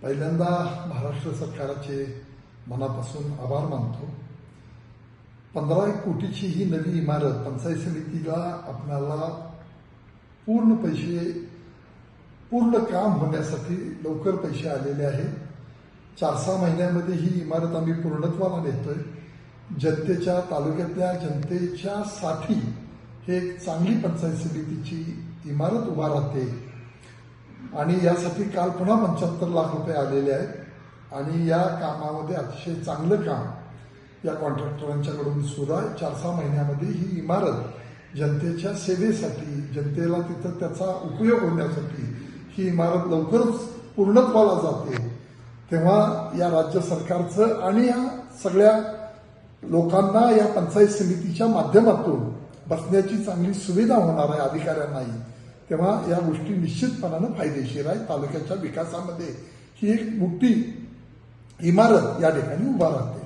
पहिल्यांदा महाराष्ट्र सरकारचे मनापासून आभार मानतो. 15 कोटीची ही नवी इमारत पंचायत समितीला आपल्याला पूर्ण काम होण्यासाठी लवकर पैसे आलेले आहेत. 4-6 महिन्यामध्ये ही इमारत आम्ही पूर्णत्वाला नेतोय. जनतेच्या तालुक्यातल्या जनतेच्या साठी हे एक चांगली पंचायत समितीची इमारत उभा राहते आणि यासाठी काल पुन्हा 75 लाख रुपये आलेले आहेत आणि या कामामध्ये अतिशय चांगलं काम या कॉन्ट्रॅक्टरांच्याकडून सुरू आहे. 4-6 महिन्यामध्ये ही इमारत जनतेच्या सेवेसाठी, जनतेला तिथं त्याचा उपयोग होण्यासाठी ही इमारत लवकरच पूर्णत्वाला जाते. तेव्हा या राज्य सरकारचं आणि या सगळ्या लोकांना या पंचायत समितीच्या माध्यमातून बसण्याची चांगली सुविधा होणार आहे अधिकाऱ्यांनाही. तेव्हा या गोष्टी निश्चितपणानं फायदेशीर आहे. तालुक्याच्या विकासामध्ये ही एक मोठी इमारत या ठिकाणी उभा राहते.